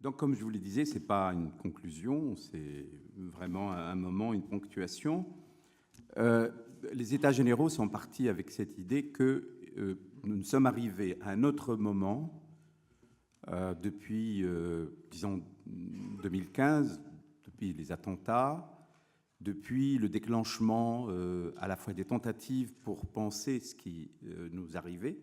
Donc, comme je vous le disais, ce n'est pas une conclusion, c'est vraiment un moment, une ponctuation. Les États généraux sont partis avec cette idée que nous sommes arrivés à un autre moment depuis, disons, 2015, depuis les attentats, depuis le déclenchement à la fois des tentatives pour penser ce qui nous arrivait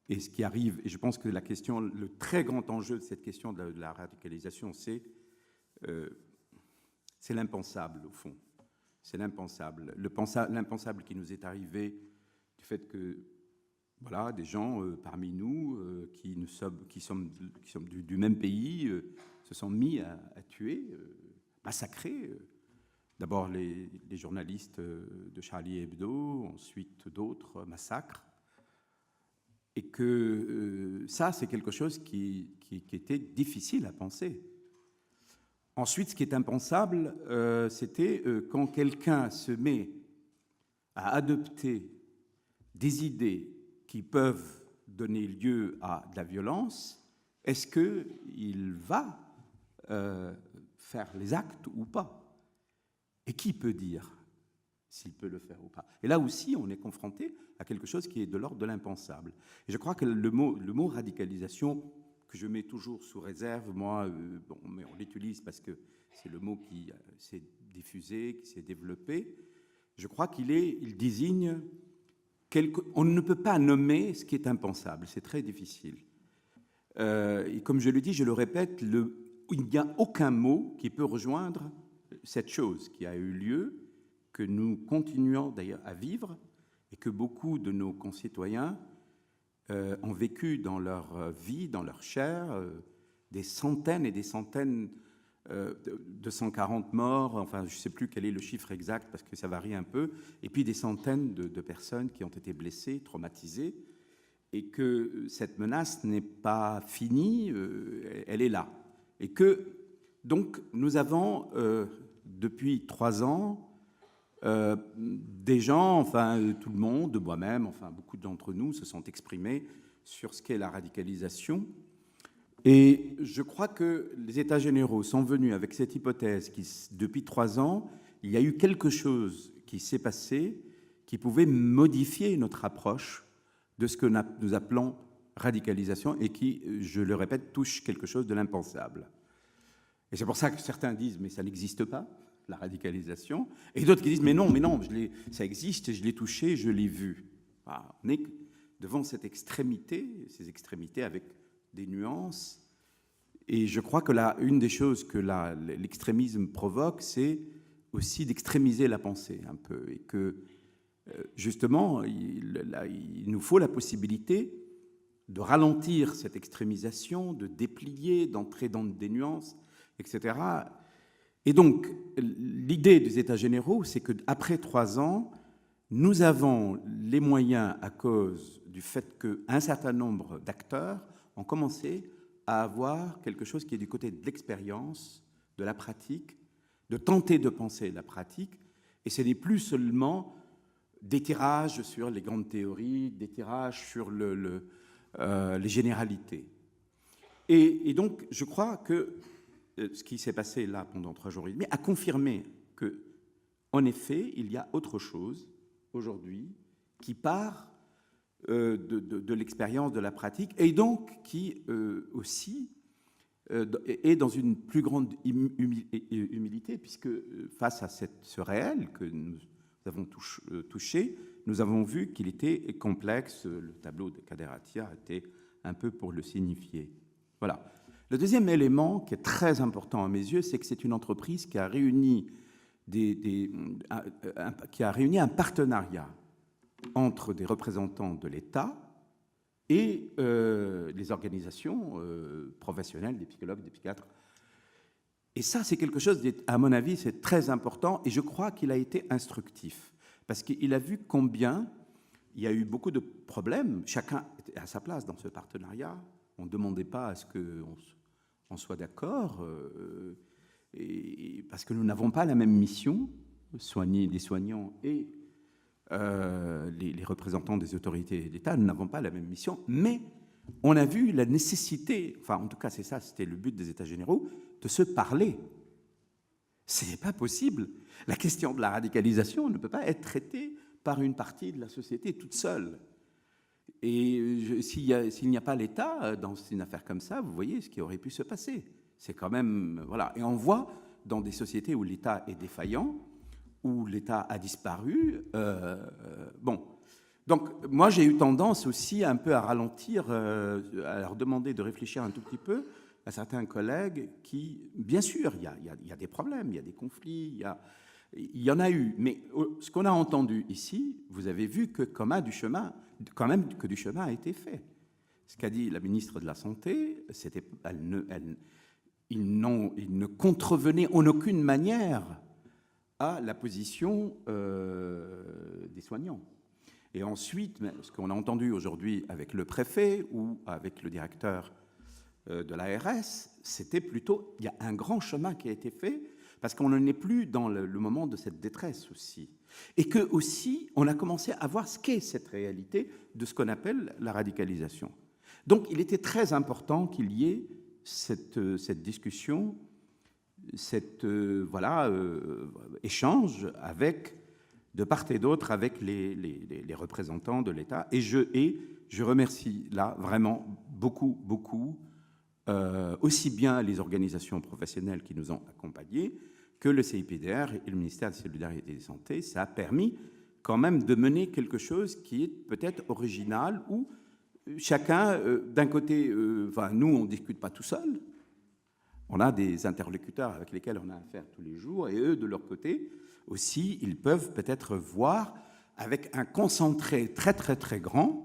et ce qui arrive. Et je pense que la question, le très grand enjeu de cette question de la radicalisation, c'est l'impensable, au fond. C'est l'impensable. L'impensable qui nous est arrivé du fait que, voilà, des gens parmi nous qui sommes du même pays se sont mis à tuer, massacrer. D'abord les journalistes de Charlie Hebdo, ensuite d'autres massacres. Et que ça, c'est quelque chose qui était difficile à penser. Ensuite, ce qui est impensable, c'était quand quelqu'un se met à adopter des idées qui peuvent donner lieu à de la violence, est-ce qu'il va faire les actes ou pas? Et qui peut dire s'il peut le faire ou pas? Et là aussi, on est confronté à quelque chose qui est de l'ordre de l'impensable. Et je crois que le mot radicalisation, que je mets toujours sous réserve, moi, mais on l'utilise parce que c'est le mot qui s'est diffusé, qui s'est développé, je crois qu'il désigne on ne peut pas nommer ce qui est impensable, c'est très difficile. Et comme je le dis, je le répète, il n'y a aucun mot qui peut rejoindre cette chose qui a eu lieu, que nous continuons d'ailleurs à vivre et que beaucoup de nos concitoyens ont vécu dans leur vie, dans leur chair, des centaines et des centaines, 240 morts, enfin je ne sais plus quel est le chiffre exact parce que ça varie un peu, et puis des centaines de personnes qui ont été blessées, traumatisées, et que cette menace n'est pas finie, elle est là. Et que, donc, nous avons, depuis 3 ans, des gens, enfin tout le monde, moi-même, enfin beaucoup d'entre nous se sont exprimés sur ce qu'est la radicalisation. Et je crois que les États généraux sont venus avec cette hypothèse qui, depuis 3 ans, il y a eu quelque chose qui s'est passé qui pouvait modifier notre approche de ce que nous appelons radicalisation et qui, je le répète, touche quelque chose de l'impensable. Et c'est pour ça que certains disent « mais ça n'existe pas ». La radicalisation, et d'autres qui disent mais non, ça existe, je l'ai touché, je l'ai vu. Voilà, on est devant cette extrémité, ces extrémités avec des nuances, et je crois que une des choses que l'extrémisme provoque, c'est aussi d'extrémiser la pensée un peu, et que justement, il nous faut la possibilité de ralentir cette extrémisation, de déplier, d'entrer dans des nuances, etc. Et donc, l'idée des États généraux, c'est qu'après 3 ans, nous avons les moyens, à cause du fait qu'un certain nombre d'acteurs ont commencé à avoir quelque chose qui est du côté de l'expérience, de la pratique, de tenter de penser la pratique, et ce n'est plus seulement des tirages sur les grandes théories, des tirages sur les généralités. Et donc, je crois que ce qui s'est passé là pendant 3 jours et demi a confirmé que, en effet, il y a autre chose aujourd'hui qui part de l'expérience, de la pratique, et donc qui aussi est dans une plus grande humilité, puisque face à ce réel que nous avons touché, nous avons vu qu'il était complexe. Le tableau de Kader Attia était un peu pour le signifier. Voilà. Le deuxième élément qui est très important à mes yeux, c'est que c'est une entreprise qui a réuni, un partenariat entre des représentants de l'État et les organisations professionnelles, des psychologues, des psychiatres. Et ça, c'est quelque chose, à mon avis, c'est très important, et je crois qu'il a été instructif, parce qu'il a vu combien il y a eu beaucoup de problèmes. Chacun était à sa place dans ce partenariat. On ne demandait pas à ce qu'on soit d'accord, parce que nous n'avons pas la même mission, soigner des soignants et les représentants des autorités d'État, nous n'avons pas la même mission, mais on a vu la nécessité, enfin en tout cas c'est ça, c'était le but des États généraux, de se parler. Ce n'est pas possible. La question de la radicalisation ne peut pas être traitée par une partie de la société toute seule. Et s'il n'y a pas l'État dans une affaire comme ça, vous voyez ce qui aurait pu se passer. C'est quand même... Voilà. Et on voit dans des sociétés où l'État est défaillant, où l'État a disparu, bon... Donc, moi, j'ai eu tendance aussi un peu à ralentir, à leur demander de réfléchir un tout petit peu à certains collègues qui, bien sûr, il y a des problèmes, il y a des conflits, il y en a eu. Mais ce qu'on a entendu ici, vous avez vu que quand même du chemin a été fait. Ce qu'a dit la ministre de la Santé, ils ne contrevenaient en aucune manière à la position des soignants. Et ensuite, ce qu'on a entendu aujourd'hui avec le préfet ou avec le directeur de l'ARS, c'était plutôt, il y a un grand chemin qui a été fait, parce qu'on n'en est plus dans le moment de cette détresse aussi. Et que aussi, on a commencé à voir ce qu'est cette réalité de ce qu'on appelle la radicalisation. Donc, il était très important qu'il y ait cette discussion, échange avec... de part et d'autre avec les représentants de l'État. Et je remercie là vraiment beaucoup, aussi bien les organisations professionnelles qui nous ont accompagnés que le CIPDR et le ministère de la Solidarité et de la Santé. Ça a permis quand même de mener quelque chose qui est peut-être original, où chacun, d'un côté, nous, on ne discute pas tout seul. On a des interlocuteurs avec lesquels on a affaire tous les jours, et eux, de leur côté, aussi, ils peuvent peut-être voir avec un concentré très, très, très grand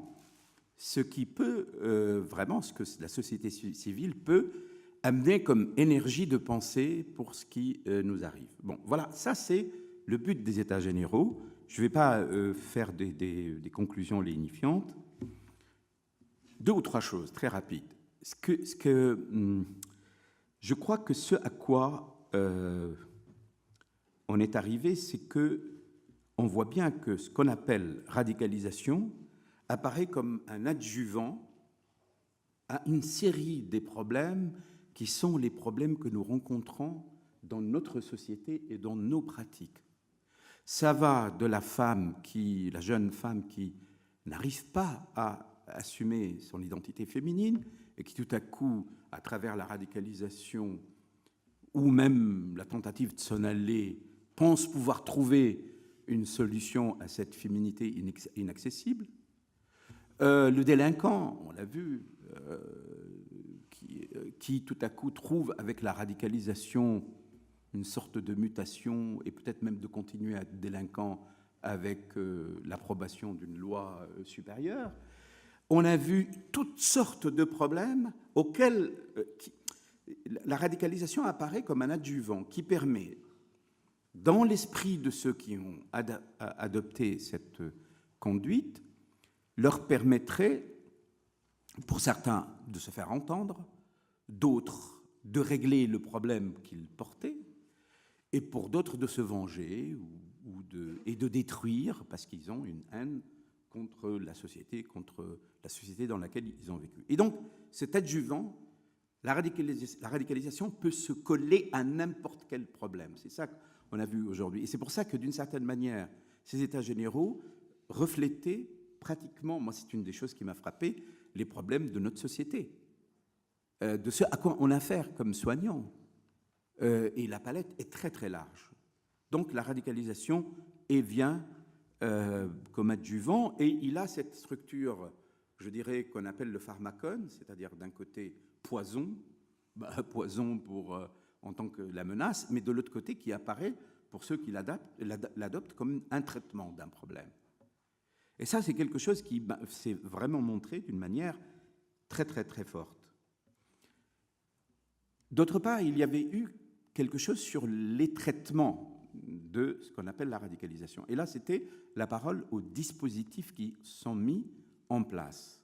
ce qui peut vraiment, ce que la société civile peut amener comme énergie de pensée pour ce qui nous arrive. Bon, voilà, ça c'est le but des États généraux. Je ne vais pas faire des conclusions lénifiantes. 2 ou 3 choses très rapides. Je crois que ce à quoi on est arrivé, c'est qu'on voit bien que ce qu'on appelle radicalisation apparaît comme un adjuvant à une série des problèmes qui sont les problèmes que nous rencontrons dans notre société et dans nos pratiques. Ça va de la jeune femme qui n'arrive pas à assumer son identité féminine et qui tout à coup, à travers la radicalisation ou même la tentative de s'en aller, pense pouvoir trouver une solution à cette féminité inaccessible. Le délinquant, on l'a vu, qui tout à coup trouve avec la radicalisation une sorte de mutation et peut-être même de continuer à être délinquant avec l'approbation d'une loi supérieure. On a vu toutes sortes de problèmes auxquels la radicalisation apparaît comme un adjuvant qui permet, dans l'esprit de ceux qui ont adopté cette conduite, leur permettrait, pour certains, de se faire entendre, d'autres de régler le problème qu'ils portaient, et pour d'autres de se venger et de détruire, parce qu'ils ont une haine contre la société dans laquelle ils ont vécu. Et donc, cet adjuvant, la radicalisation peut se coller à n'importe quel problème. C'est ça qu'on a vu aujourd'hui. Et c'est pour ça que, d'une certaine manière, ces États généraux reflétaient pratiquement, moi c'est une des choses qui m'a frappé, les problèmes de notre société, de ce à quoi on a affaire comme soignants. Et la palette est très très large. Donc la radicalisation vient comme adjuvant, et il a cette structure, je dirais, qu'on appelle le pharmacone, c'est-à-dire d'un côté poison, poison en tant que la menace, mais de l'autre côté qui apparaît pour ceux qui l'adoptent comme un traitement d'un problème. Et ça, c'est quelque chose qui s'est vraiment montré d'une manière très, très, très forte. D'autre part, il y avait eu quelque chose sur les traitements de ce qu'on appelle la radicalisation. Et là, c'était la parole aux dispositifs qui sont mis en place.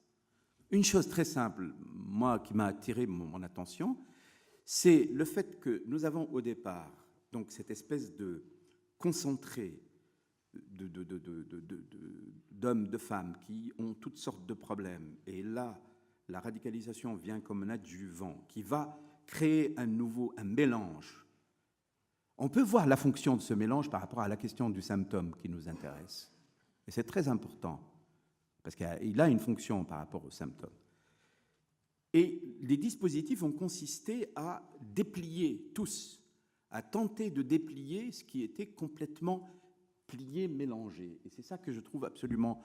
Une chose très simple, moi, qui m'a attiré mon attention, c'est le fait que nous avons au départ donc cette espèce de concentré d'hommes, de femmes qui ont toutes sortes de problèmes. Et là, la radicalisation vient comme un adjuvant qui va créer un mélange. On peut voir la fonction de ce mélange par rapport à la question du symptôme qui nous intéresse. Et c'est très important, parce qu'il a une fonction par rapport au symptôme. Et les dispositifs ont consisté à déplier tous, à tenter de déplier ce qui était complètement plié, mélangé. Et c'est ça que je trouve absolument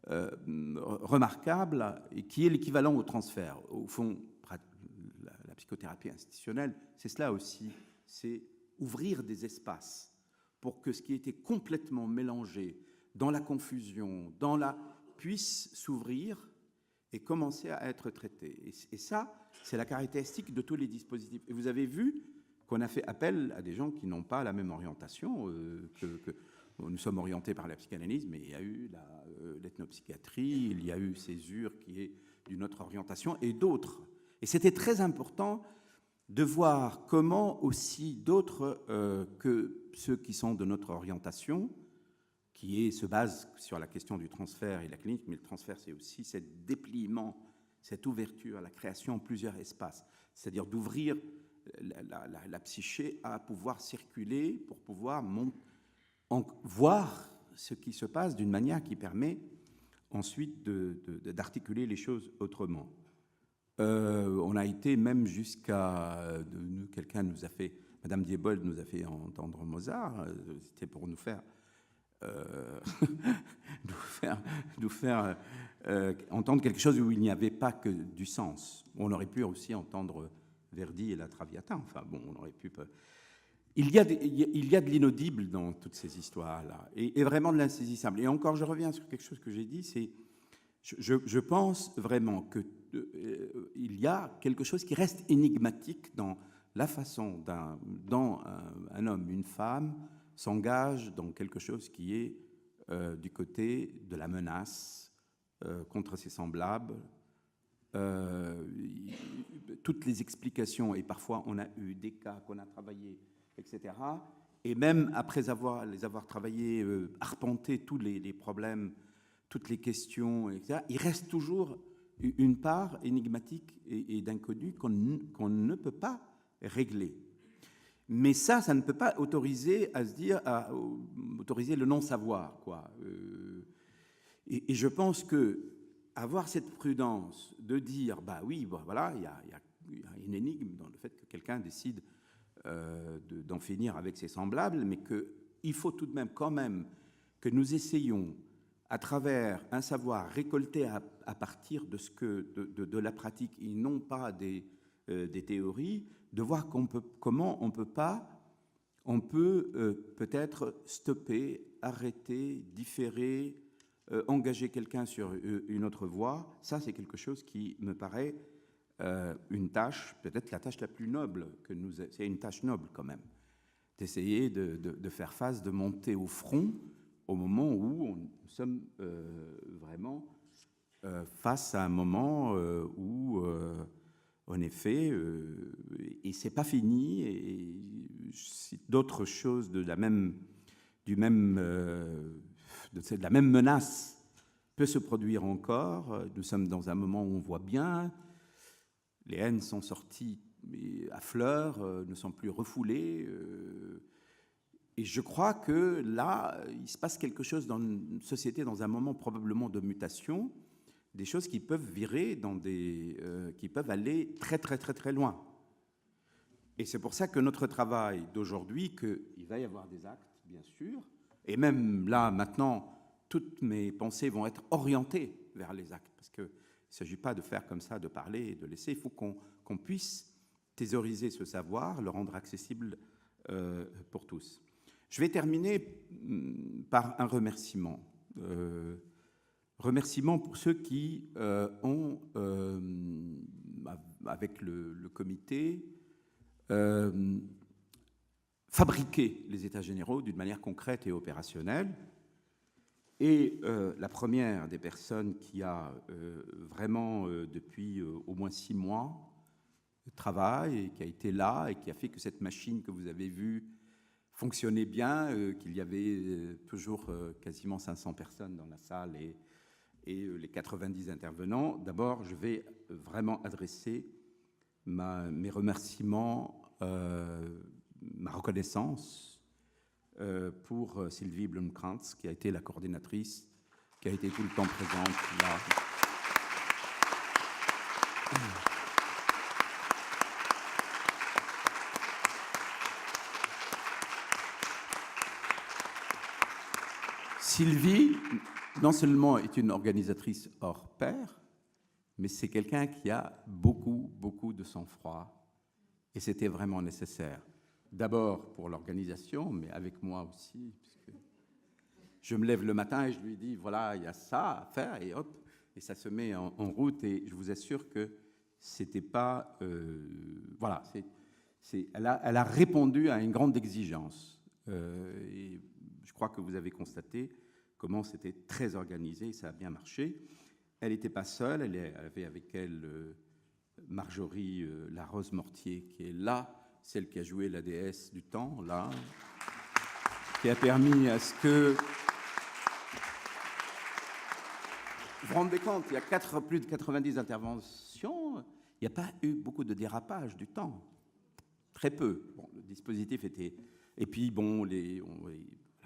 remarquable et qui est l'équivalent au transfert. Au fond, la psychothérapie institutionnelle, c'est cela aussi, c'est ouvrir des espaces pour que ce qui était complètement mélangé dans la confusion, puisse s'ouvrir et commencer à être traité. Et ça, c'est la caractéristique de tous les dispositifs. Et vous avez vu qu'on a fait appel à des gens qui n'ont pas la même orientation que nous sommes orientés par la psychanalyse, mais il y a eu l'ethnopsychiatrie, il y a eu Césure qui est d'une autre orientation, et d'autres. Et c'était très important de voir comment aussi d'autres que ceux qui sont de notre orientation, se base sur la question du transfert et la clinique, mais le transfert, c'est aussi ce dépliement, cette ouverture à la création en plusieurs espaces, c'est-à-dire d'ouvrir la psyché à pouvoir circuler pour pouvoir voir ce qui se passe d'une manière qui permet ensuite d'articuler les choses autrement. On a été même jusqu'à... quelqu'un nous a fait... Madame Diebold nous a fait entendre Mozart. C'était pour nous faire entendre quelque chose où il n'y avait pas que du sens. On aurait pu aussi entendre Verdi et la Traviata. Enfin bon, on aurait pu... Il y a de l'inaudible dans toutes ces histoires-là, et vraiment de l'insaisissable. Et encore, je reviens sur quelque chose que j'ai dit, c'est... Je pense vraiment qu'il y a quelque chose qui reste énigmatique dans la façon dont un homme, une femme s'engage dans quelque chose qui est du côté de la menace contre ses semblables. Toutes les explications, et parfois on a eu des cas qu'on a travaillés, etc. Et même après les avoir travaillés, arpenté tous les problèmes, toutes les questions, etc., il reste toujours une part énigmatique et d'inconnu qu'on ne peut pas régler. Mais ça ne peut pas autoriser à se dire, autoriser le non-savoir, quoi. Et je pense que avoir cette prudence de dire, bah oui, bah voilà, il y a une énigme dans le fait que quelqu'un décide d'en finir avec ses semblables, mais qu'il faut tout de même, quand même, que nous essayions, à travers un savoir récolté à partir de la pratique et non pas des théories, de voir comment on peut peut-être stopper, arrêter, différer, engager quelqu'un sur une autre voie. Ça, c'est quelque chose qui me paraît une tâche, peut-être la tâche la plus noble c'est une tâche noble quand même, d'essayer de faire face, de monter au front au moment où nous sommes vraiment face à un moment où, en effet, et c'est pas fini, et d'autres choses de la même menace peut se produire encore. Nous sommes dans un moment où on voit bien, les haines sont sorties à fleurs, ne sont plus refoulées. Et je crois que là, il se passe quelque chose dans une société, dans un moment probablement de mutation, des choses qui peuvent virer qui peuvent aller très, très, très, très loin. Et c'est pour ça que notre travail d'aujourd'hui, qu'il va y avoir des actes, bien sûr, et même là, maintenant, toutes mes pensées vont être orientées vers les actes, parce qu'il ne s'agit pas de faire comme ça, de parler et de laisser, il faut qu'on puisse thésauriser ce savoir, le rendre accessible pour tous. Je vais terminer par un remerciement. Remerciement pour ceux qui ont, avec le comité, fabriqué les États généraux d'une manière concrète et opérationnelle. Et la première des personnes qui a vraiment, depuis au moins 6 mois, travaille et qui a été là et qui a fait que cette machine que vous avez vue fonctionnait bien, qu'il y avait toujours quasiment 500 personnes dans la salle et les 90 intervenants. D'abord, je vais vraiment adresser mes remerciements, ma reconnaissance pour Sylvie Blomkrantz, qui a été la coordinatrice, qui a été tout le temps présente là. Sylvie, non seulement est une organisatrice hors pair, mais c'est quelqu'un qui a beaucoup de sang-froid. Et c'était vraiment nécessaire. D'abord pour l'organisation, mais avec moi aussi, puisque je me lève le matin et je lui dis, voilà, il y a ça à faire, et hop, et ça se met en route. Et je vous assure que c'était pas... voilà, elle a répondu à une grande exigence. Et je crois que vous avez constaté comment c'était très organisé, ça a bien marché. Elle n'était pas seule, elle avait avec elle Marjorie Larose-Mortier, qui est là, celle qui a joué la déesse du temps, là, qui a permis à ce que... Vous vous rendez compte, il y a plus de 90 interventions, il n'y a pas eu beaucoup de dérapage du temps. Très peu. Bon, le dispositif était... Et puis, bon, il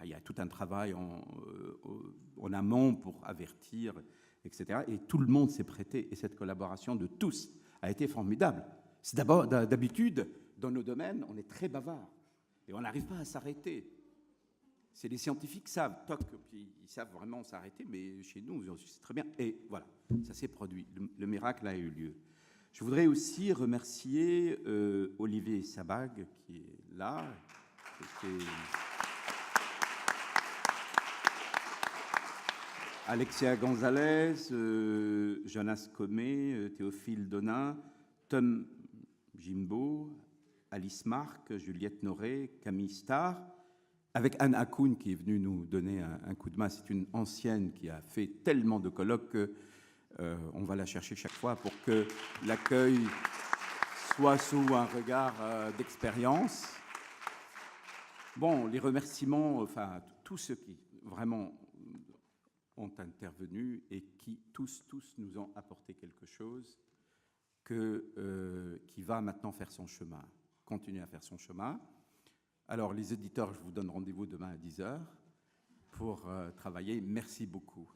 y a tout un travail en amont pour avertir, etc. Et tout le monde s'est prêté. Et cette collaboration de tous a été formidable. C'est d'abord, d'habitude, dans nos domaines, on est très bavard. Et on n'arrive pas à s'arrêter. C'est les scientifiques savent, toc, puis ils savent vraiment s'arrêter, mais chez nous, c'est très bien. Et voilà, ça s'est produit. Le miracle a eu lieu. Je voudrais aussi remercier Olivier Sabag, qui est là. Alexia Gonzalez, Jonas Comé, Théophile Donin, Tom Jimbo, Alice Marc, Juliette Noré, Camille Starr, avec Anne Hakoun qui est venue nous donner un coup de main. C'est une ancienne qui a fait tellement de colloques qu'on va la chercher chaque fois pour que l'accueil soit sous un regard d'expérience. Bon, les remerciements, enfin, tous ceux qui vraiment ont intervenu et qui tous nous ont apporté quelque chose qui va maintenant faire son chemin, continuer à faire son chemin. Alors, les éditeurs, je vous donne rendez-vous demain à 10h pour travailler. Merci beaucoup.